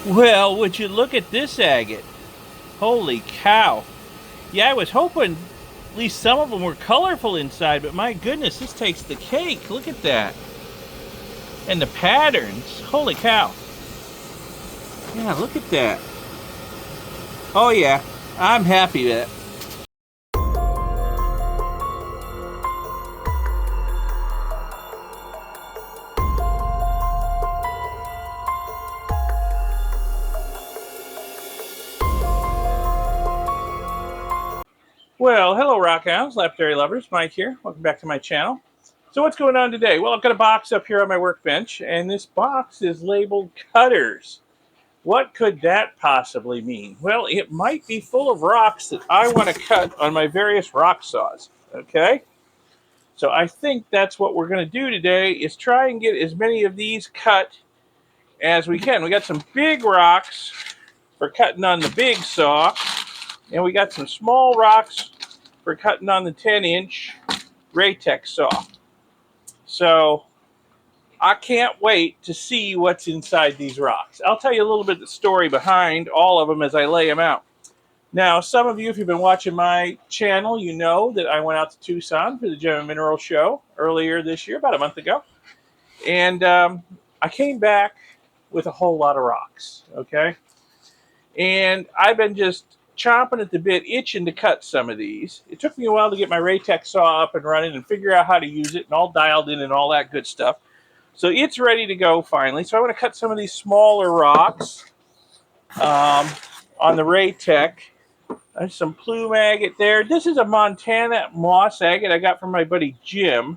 Well, would you look at this agate? Holy cow. Yeah, I was hoping at least some of them were colorful inside, but my goodness, this takes the cake. Look at that. And the patterns. Holy cow. Yeah, look at that. Oh, yeah. I'm happy with it. Well, hello, rock hounds, Lapidary lovers. Mike here. Welcome back to my channel. So what's going on today? Well, I've got a box up here on my workbench, and this box is labeled cutters. What could that possibly mean? Well, it might be full of rocks that I want to cut on my various rock saws. Okay? So I think that's what we're going to do today is try and get as many of these cut as we can. We got some big rocks for cutting on the big saw, and we got some small rocks for cutting on the 10-inch Ratex saw. So I can't wait to see what's inside these rocks. I'll tell you a little bit of the story behind all of them as I lay them out. Now, some of you, if you've been watching my channel, you know that I went out to Tucson for the Gem and Mineral Show earlier this year, about a month ago. And I came back with a whole lot of rocks, okay? And I've been just chomping at the bit, itching to cut some of these. It took me a while to get my Ratex saw up and running and figure out how to use it and all dialed in and all that good stuff. So it's ready to go finally. So I want to cut some of these smaller rocks on the Ratex. There's some plume agate there. This is a Montana moss agate I got from my buddy Jim.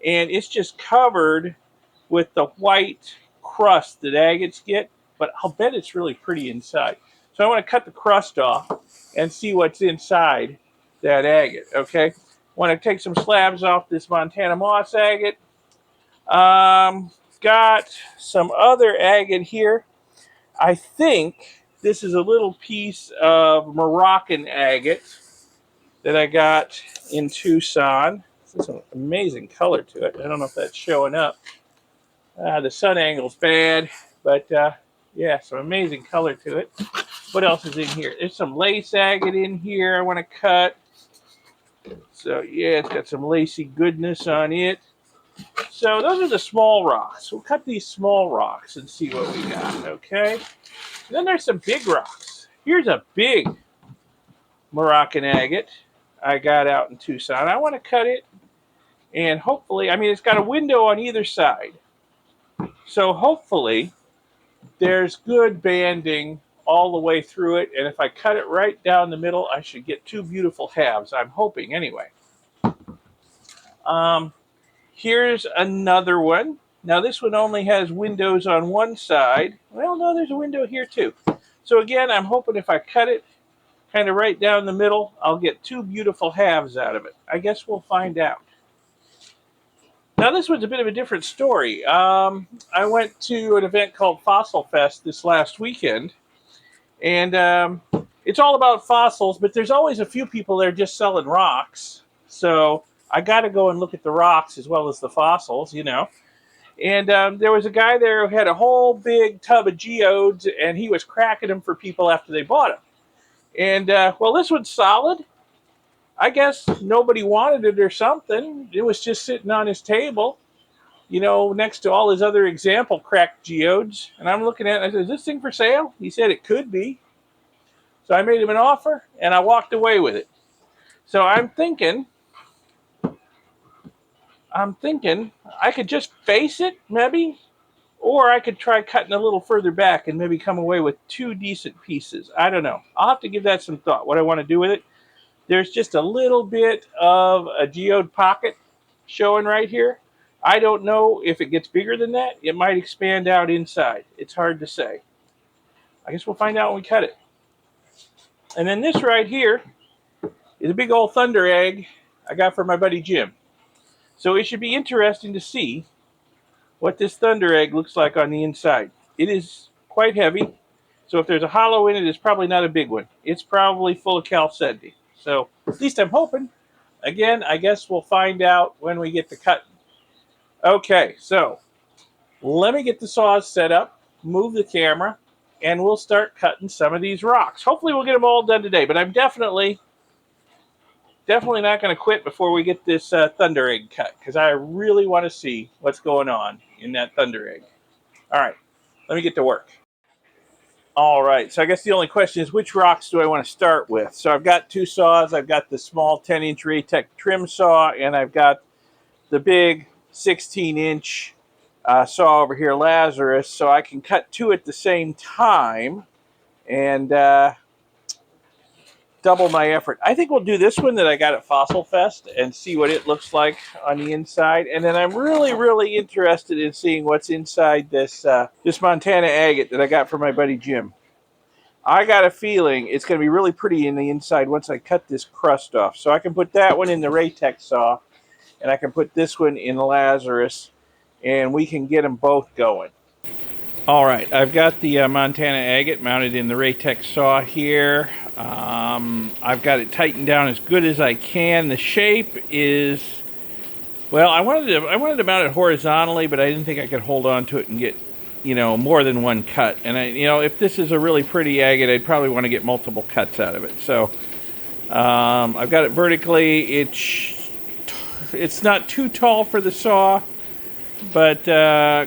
And it's just covered with the white crust that agates get. But I'll bet it's really pretty inside. So I want to cut the crust off and see what's inside that agate, okay? I want to take some slabs off this Montana moss agate. Got some other agate here. I think this is a little piece of Moroccan agate that I got in Tucson. There's an amazing color to it. I don't know if that's showing up. The sun angle's bad, but yeah, some amazing color to it. What else is in here? There's some lace agate in here I want to cut. So yeah, it's got some lacy goodness on it. So those are the small rocks. We'll cut these small rocks and see what we got, okay? And then there's some big rocks. Here's a big Moroccan agate I got out in Tucson. I want to cut it and hopefully, I mean, it's got a window on either side. So hopefully there's good banding all the way through it. And if I cut it right down the middle, I should get two beautiful halves. I'm hoping anyway. Here's another one. Now this one only has windows on one side. Well, no, there's a window here too. So again, I'm hoping if I cut it kind of right down the middle, I'll get two beautiful halves out of it. I guess we'll find out. Now this one's a bit of a different story. I went to an event called Fossil Fest this last weekend, and it's all about fossils, but there's always a few people there just selling rocks. So I got to go and look at the rocks as well as the fossils, you know. And there was a guy there who had a whole big tub of geodes, and he was cracking them for people after they bought them. And, well, this one's solid. I guess nobody wanted it or something. It was just sitting on his table, you know, next to all his other example cracked geodes. And I'm looking at it, and I said, is this thing for sale? He said it could be. So I made him an offer, and I walked away with it. So I'm thinking I could just face it, maybe, or I could try cutting a little further back and maybe come away with two decent pieces. I don't know. I'll have to give that some thought, what I want to do with it. There's just a little bit of a geode pocket showing right here. I don't know if it gets bigger than that. It might expand out inside. It's hard to say. I guess we'll find out when we cut it. And then this right here is a big old thunder egg I got from my buddy Jim. So it should be interesting to see what this thunder egg looks like on the inside. It is quite heavy, so if there's a hollow in it, it's probably not a big one. It's probably full of chalcedony. So at least I'm hoping. Again, I guess we'll find out when we get to cutting. Okay, so let me get the saws set up, move the camera, and we'll start cutting some of these rocks. Hopefully we'll get them all done today, but I'm definitely not going to quit before we get this thunder egg cut, because I really want to see what's going on in that thunder egg. All right, let me get to work. All right, so I guess the only question is, which rocks do I want to start with? So I've got two saws. I've got the small 10-inch Raytech trim saw, and I've got the big 16-inch saw over here, Lazarus, so I can cut two at the same time and double my effort. I think we'll do this one that I got at Fossil Fest and see what it looks like on the inside. And then I'm really interested in seeing what's inside this this Montana agate that I got from my buddy Jim. I got a feeling it's going to be really pretty in the inside once I cut this crust off. So I can put that one in the Raytech saw, and I can put this one in the Lazarus, and we can get them both going. All right, I've got the Montana agate mounted in the Raytech saw here. I've got it tightened down as good as I can. The shape is, well, I wanted to mount it horizontally, but I didn't think I could hold on to it and get, you know, more than one cut. And if this is a really pretty agate, I'd probably want to get multiple cuts out of it. So I've got it vertically. It's not too tall for the saw, but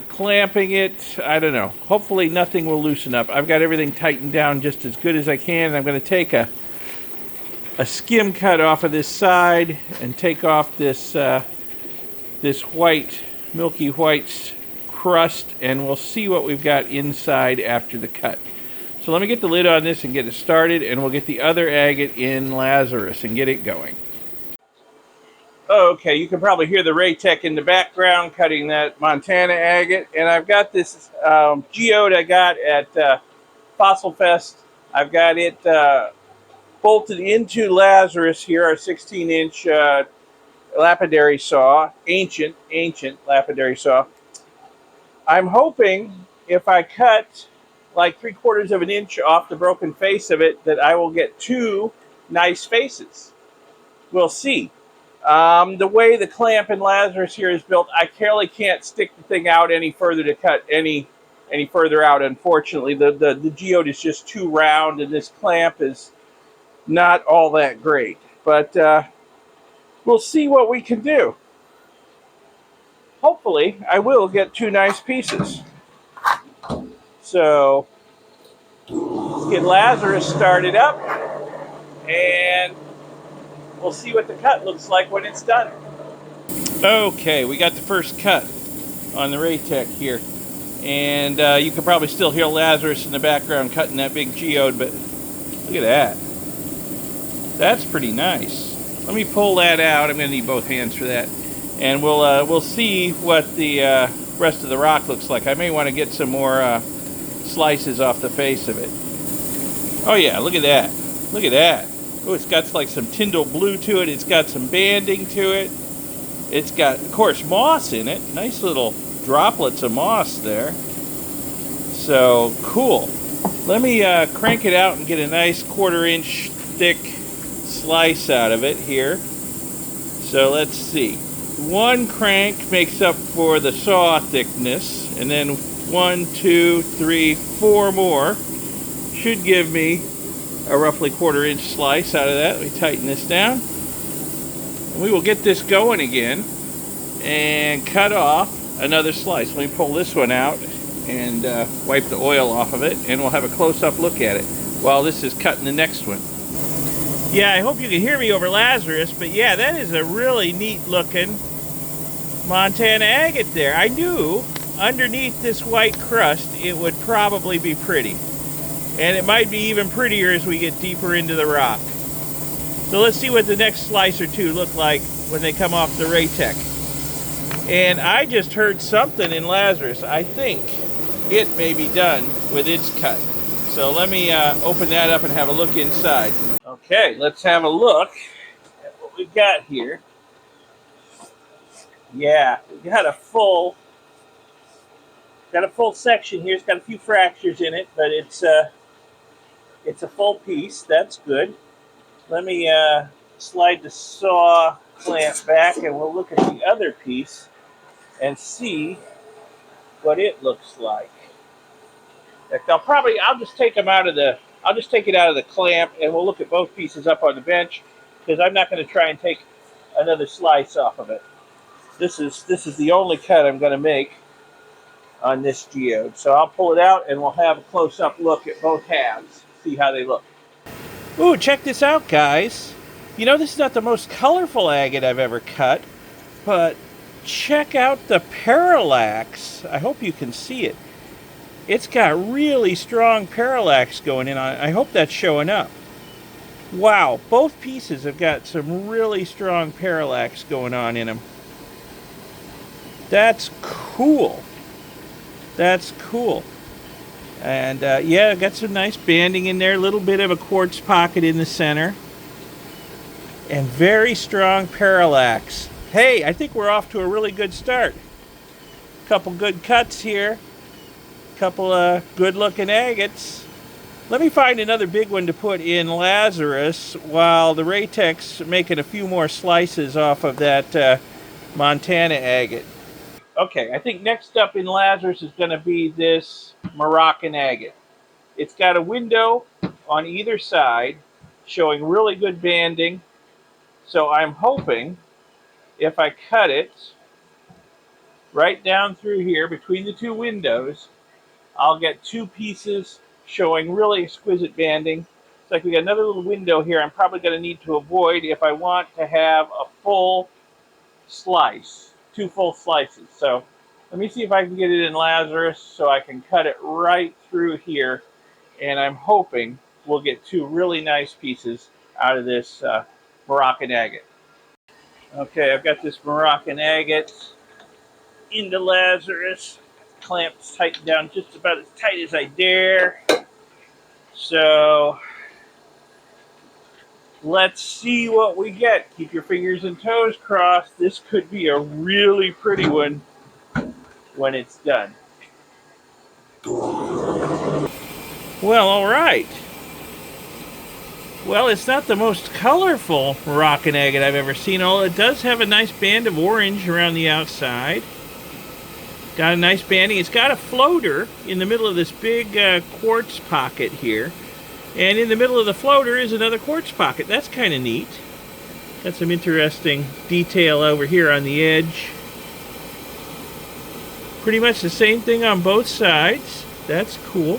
clamping it, I don't know. Hopefully nothing will loosen up. I've got everything tightened down just as good as I can. And I'm going to take a skim cut off of this side and take off this this white, milky white crust, and we'll see what we've got inside after the cut. So let me get the lid on this and get it started, and we'll get the other agate in Lazarus and get it going. Okay, you can probably hear the Raytech in the background cutting that Montana agate. And I've got this Geode I got at Fossil Fest. I've got it bolted into Lazarus here, our 16-inch lapidary saw, ancient lapidary saw. I'm hoping if I cut like 3/4 of an inch off the broken face of it, that I will get two nice faces. We'll see. The way the clamp in Lazarus here is built, I clearly can't stick the thing out any further to cut any further out, unfortunately. The Geode is just too round, and this clamp is not all that great. But we'll see what we can do. Hopefully, I will get two nice pieces. So, let's get Lazarus started up, and we'll see what the cut looks like when it's done. Okay, we got the first cut on the Raytech here. And you can probably still hear Lazarus in the background cutting that big Geode, but look at that. That's pretty nice. Let me pull that out. I'm going to need both hands for that. And we'll see what the rest of the rock looks like. I may want to get some more slices off the face of it. Oh yeah, look at that. Look at that. Oh, it's got like some Tyndall blue to it. It's got some banding to it. It's got, of course, moss in it. Nice little droplets of moss there. So, cool. Let me crank it out and get a nice 1/4 inch thick slice out of it here. So, let's see. One crank makes up for the saw thickness, and then 1, 2, 3, 4 more should give me a roughly 1/4 inch slice out of that. Let me tighten this down. And we will get this going again and cut off another slice. Let me pull this one out and wipe the oil off of it, and we'll have a close-up look at it while this is cutting the next one. Yeah, I hope you can hear me over Lazarus, but yeah, that is a really neat-looking Montana agate there. I knew underneath this white crust it would probably be pretty. And it might be even prettier as we get deeper into the rock. So let's see what the next slice or two look like when they come off the Raytech. And I just heard something in Lazarus. I think it may be done with its cut. So let me open that up and have a look inside. Okay, let's have a look at what we've got here. Yeah, we've got a full section here. It's got a few fractures in it, but it's a full piece. That's good. Let me slide the saw clamp back, and we'll look at the other piece and see what it looks like. I'll just take them out of the, I'll just take it out of the clamp, and we'll look at both pieces up on the bench, because I'm not going to try and take another slice off of it. This is the only cut I'm going to make on this geode. So I'll pull it out, and we'll have a close-up look at both halves, see how they look. Ooh, check this out, guys. You know, this is not the most colorful agate I've ever cut, but check out the parallax. I hope you can see it. It's got really strong parallax going in on it. I hope that's showing up. Wow, both pieces have got some really strong parallax going on in them. That's cool. That's cool. And yeah, got some nice banding in there. A little bit of a quartz pocket in the center. And very strong parallax. Hey, I think we're off to a really good start. Couple good cuts here. Couple good looking agates. Let me find another big one to put in Lazarus while the Raytech's making a few more slices off of that Montana agate. Okay, I think next up in Lazarus is going to be this Moroccan agate. It's got a window on either side showing really good banding. So I'm hoping if I cut it right down through here between the two windows, I'll get two pieces showing really exquisite banding. It's like we got another little window here I'm probably going to need to avoid if I want to have a full slice, two full slices. So let me see if I can get it in Lazarus so I can cut it right through here, and I'm hoping we'll get two really nice pieces out of this Moroccan agate. Okay, I've got this Moroccan agate into Lazarus. Clamps tightened down just about as tight as I dare. So let's see what we get. Keep your fingers and toes crossed. This could be a really pretty one when it's done. Well, all right. Well, it's not the most colorful Moroccan agate I've ever seen, although it does have a nice band of orange around the outside. Got a nice banding. It's got a floater in the middle of this big quartz pocket here. And in the middle of the floater is another quartz pocket. That's kind of neat. Got some interesting detail over here on the edge. Pretty much the same thing on both sides. That's cool.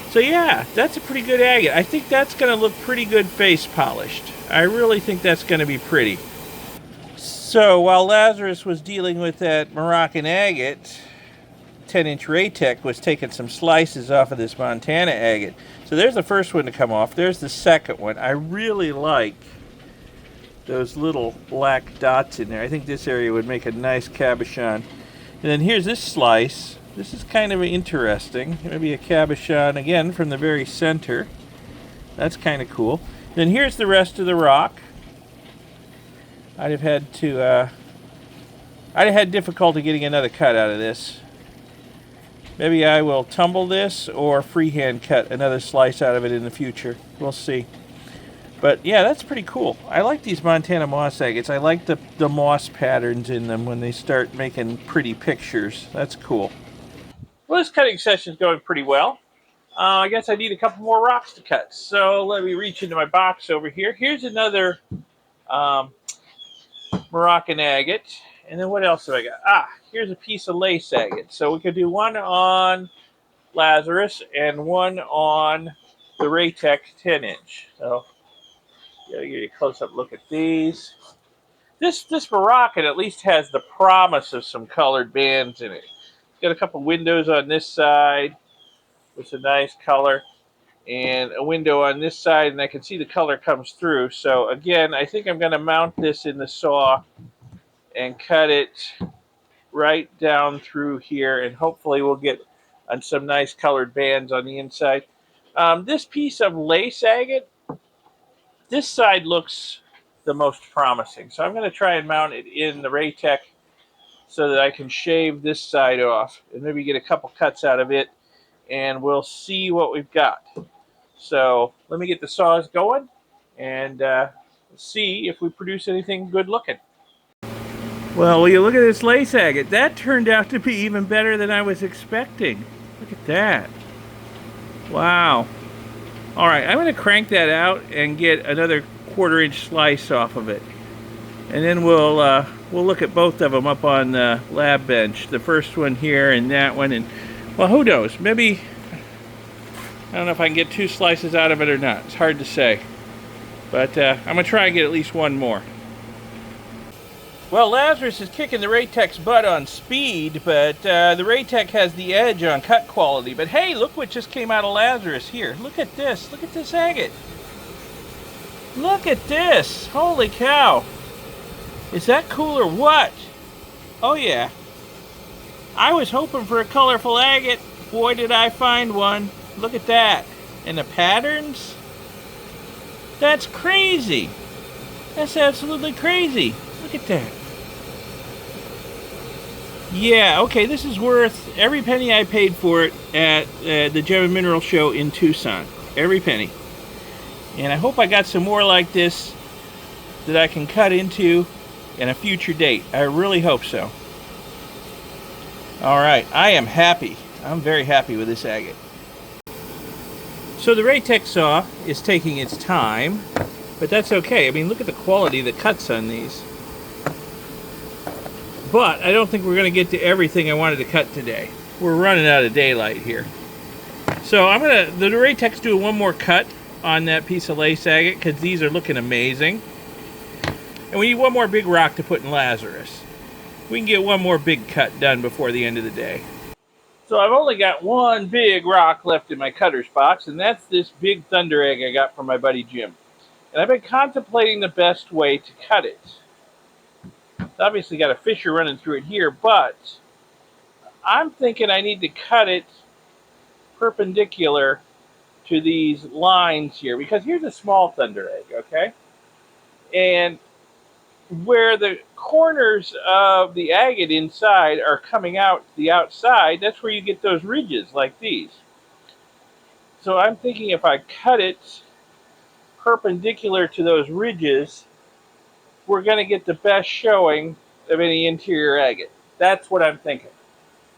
So yeah, that's a pretty good agate. I think that's going to look pretty good face polished. I really think that's going to be pretty. So while Lazarus was dealing with that Moroccan agate, 10-inch Raytech was taking some slices off of this Montana agate. So there's the first one to come off. There's the second one. I really like those little black dots in there. I think this area would make a nice cabochon. And then here's this slice. This is kind of interesting. Maybe a cabochon again from the very center. That's kind of cool. Then here's the rest of the rock. I'd have had difficulty getting another cut out of this. Maybe I will tumble this or freehand cut another slice out of it in the future. We'll see. But yeah, that's pretty cool. I like these Montana moss agates. I like the moss patterns in them when they start making pretty pictures. That's cool. Well, this cutting session is going pretty well. I guess I need a couple more rocks to cut. So let me reach into my box over here. Here's another Moroccan agate. And then what else have I got? Here's a piece of lace agate. So we could do one on Lazarus and one on the Raytech 10-inch. So gotta give you a close-up look at these. This Moroccan at least has the promise of some colored bands in it. It's got a couple windows on this side with a nice color, and a window on this side, and I can see the color comes through. So again, I think I'm going to mount this in the saw and cut it right down through here, and hopefully we'll get on some nice colored bands on the inside. This piece of lace agate, this side looks the most promising. So I'm going to try and mount it in the Raytech so that I can shave this side off and maybe get a couple cuts out of it, and we'll see what we've got. So let me get the saws going and see if we produce anything good looking. Well, will you look at this lace agate? That turned out to be even better than I was expecting. Look at that. Wow. All right, I'm going to crank that out and get another 1/4-inch slice off of it. And then we'll look at both of them up on the lab bench. The first one here and that one. And, well, who knows? Maybe, I don't know if I can get 2 slices out of it or not. It's hard to say. But I'm going to try and get at least one more. Well, Lazarus is kicking the Raytech's butt on speed, but the Raytech has the edge on cut quality. But hey, look what just came out of Lazarus here. Look at this. Look at this agate. Look at this. Holy cow. Is that cool or what? Oh yeah. I was hoping for a colorful agate. Boy, did I find one. Look at that. And the patterns? That's crazy. That's absolutely crazy. Look at that. Yeah, okay, this is worth every penny I paid for it at the Gem and Mineral Show in Tucson. Every penny. And I hope I got some more like this that I can cut into in a future date. I really hope so. Alright, I am happy. I'm very happy with this agate. So the Raytech saw is taking its time, but that's okay. I mean, look at the quality of the cuts on these. But I don't think we're going to get to everything I wanted to cut today. We're running out of daylight here. So the Raytech's doing one more cut on that piece of lace agate because these are looking amazing. And we need one more big rock to put in Lazarus. We can get one more big cut done before the end of the day. So I've only got one big rock left in my cutter's box, and that's this big thunder egg I got from my buddy Jim. And I've been contemplating the best way to cut it. It's obviously got a fissure running through it here, but I'm thinking I need to cut it perpendicular to these lines here, because here's a small thunder egg, okay? And where the corners of the agate inside are coming out to the outside, that's where you get those ridges like these. So I'm thinking if I cut it perpendicular to those ridges, we're going to get the best showing of any interior agate. That's what I'm thinking.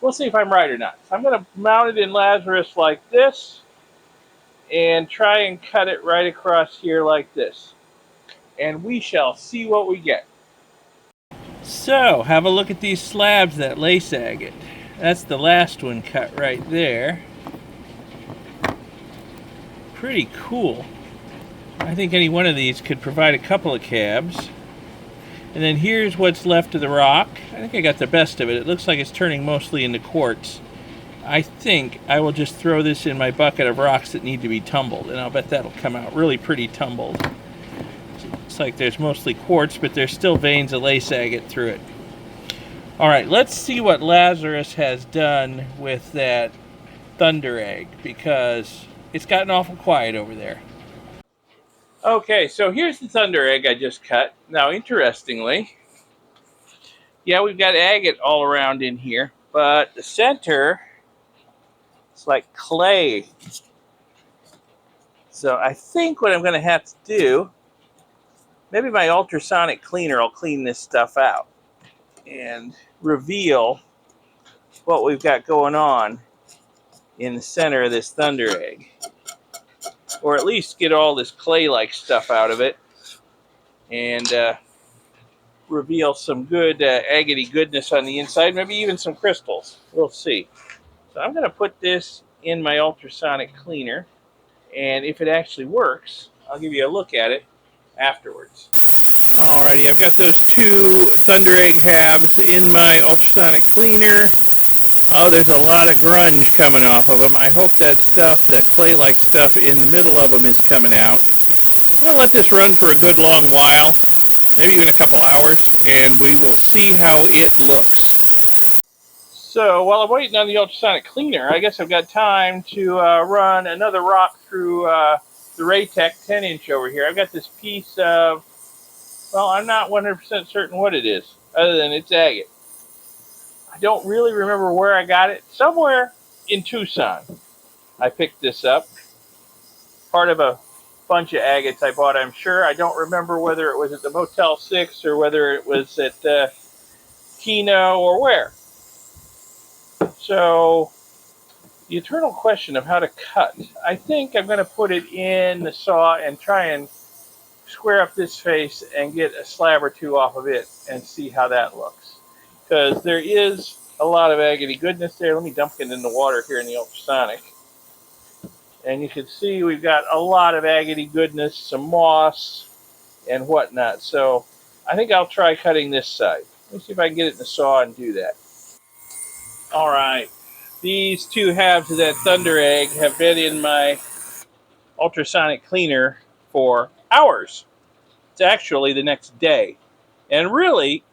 We'll see if I'm right or not. So I'm going to mount it in Lazarus like this and try and cut it right across here like this. And we shall see what we get. So, have a look at these slabs, that lace agate. That's the last one cut right there. Pretty cool. I think any one of these could provide a couple of cabs. And then here's what's left of the rock. I think I got the best of it. It looks like it's turning mostly into quartz. I think I will just throw this in my bucket of rocks that need to be tumbled, and I'll bet that'll come out really pretty tumbled. Looks like there's mostly quartz, but there's still veins of lace agate through it. Alright, let's see what Lazarus has done with that thunder egg, because it's gotten awful quiet over there. Okay, so here's the thunder egg I just cut. Now, interestingly, yeah, we've got agate all around in here, but the center, it's like clay. So I think what I'm going to have to do, maybe my ultrasonic cleaner will clean this stuff out and reveal what we've got going on in the center of this thunder egg. Or at least get all this clay-like stuff out of it and reveal some good agate goodness on the inside, maybe even some crystals. We'll see. So I'm going to put this in my ultrasonic cleaner, and if it actually works, I'll give you a look at it afterwards. Alrighty, I've got those 2 thunder egg halves in my ultrasonic cleaner. Oh, there's a lot of grunge coming off of them. I hope that stuff, that clay-like stuff in the middle of them is coming out. I'm going to let this run for a good long while, maybe even a couple hours, and we will see how it looks. So while I'm waiting on the ultrasonic cleaner, I guess I've got time to run another rock through the Raytech 10-inch over here. I've got this piece of, well, I'm not 100% certain what it is, other than it's agate. I don't really remember where I got it. Somewhere in Tucson, I picked this up. Part of a bunch of agates I bought, I'm sure. I don't remember whether it was at the Motel 6 or whether it was at Kino, or where? So the eternal question of how to cut. I think I'm going to put it in the saw and try and square up this face and get a slab or two off of it and see how that looks. Because there is a lot of agate goodness there. Let me dump it in the water here in the ultrasonic. And you can see we've got a lot of agate goodness, some moss and whatnot. So I think I'll try cutting this side. Let me see if I can get it in the saw and do that. All right. These two halves of that thunder egg have been in my ultrasonic cleaner for hours. It's actually the next day. And really,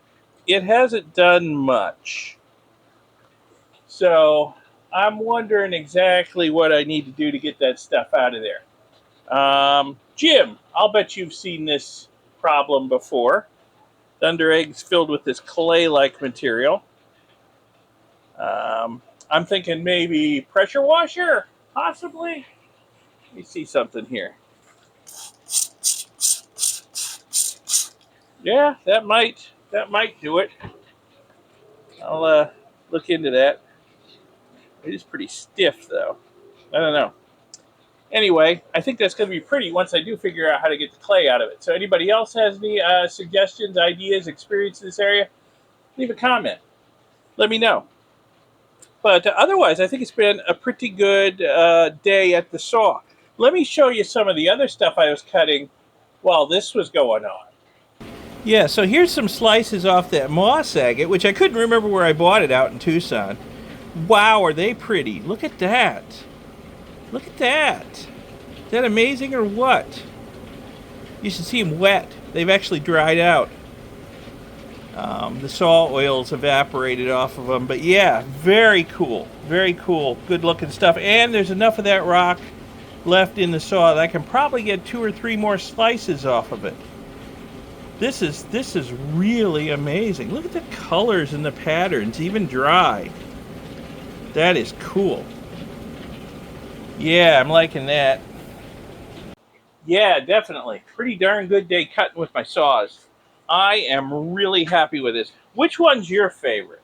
it hasn't done much. So I'm wondering exactly what I need to do to get that stuff out of there. Jim, I'll bet you've seen this problem before. Thunder eggs filled with this clay-like material. I'm thinking maybe pressure washer, possibly. Let me see something here. Yeah, that might do it. I'll look into that. It is pretty stiff, though. I don't know. Anyway, I think that's going to be pretty once I do figure out how to get the clay out of it. So anybody else has any suggestions, ideas, experience in this area? Leave a comment. Let me know. But otherwise, I think it's been a pretty good day at the saw. Let me show you some of the other stuff I was cutting while this was going on. Yeah, so here's some slices off that moss agate, which I couldn't remember where I bought it out in Tucson. Wow, are they pretty. Look at that. Look at that. Is that amazing or what? You should see them wet. They've actually dried out. The salt oil's evaporated off of them. But yeah, very cool. Very cool. Good looking stuff. And there's enough of that rock left in the saw that I can probably get 2 or 3 more slices off of it. This is really amazing. Look at the colors and the patterns, even dry. That is cool. Yeah, I'm liking that. Yeah, definitely. Pretty darn good day cutting with my saws. I am really happy with this. Which one's your favorite?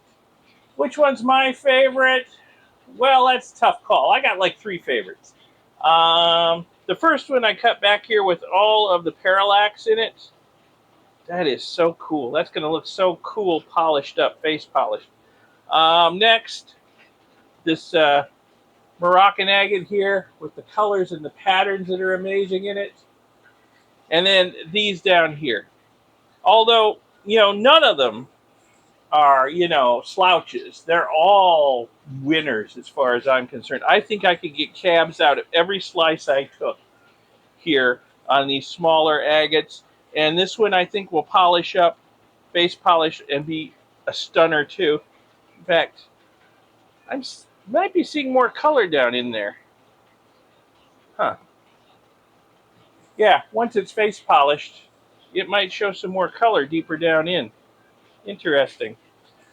Which one's my favorite? Well, that's a tough call. I got like 3 favorites. The first one I cut back here with all of the parallax in it. That is so cool. That's going to look so cool, polished up, face polished. Next, this Moroccan agate here with the colors and the patterns that are amazing in it. And then these down here. Although, none of them are, slouches. They're all winners as far as I'm concerned. I think I could get cabs out of every slice I took here on these smaller agates. And this one I think will polish up, face polish, and be a stunner too. In fact, I might be seeing more color down in there. Huh. Yeah, once it's face polished, it might show some more color deeper down in. Interesting.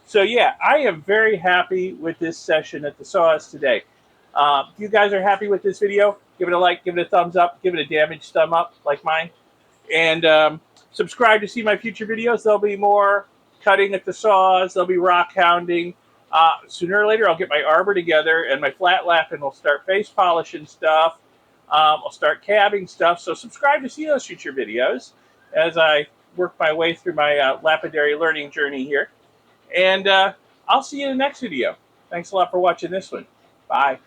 So yeah, I am very happy with this session at the saws today. If you guys are happy with this video, give it a like, give it a thumbs up, give it a damaged thumb up like mine. And subscribe to see my future videos. There'll be more cutting at the saws. There'll be rock hounding. Sooner or later, I'll get my arbor together and my flat lap, and we'll start face polishing stuff. I'll start cabbing stuff. So subscribe to see those future videos as I work my way through my lapidary learning journey here. And I'll see you in the next video. Thanks a lot for watching this one. Bye.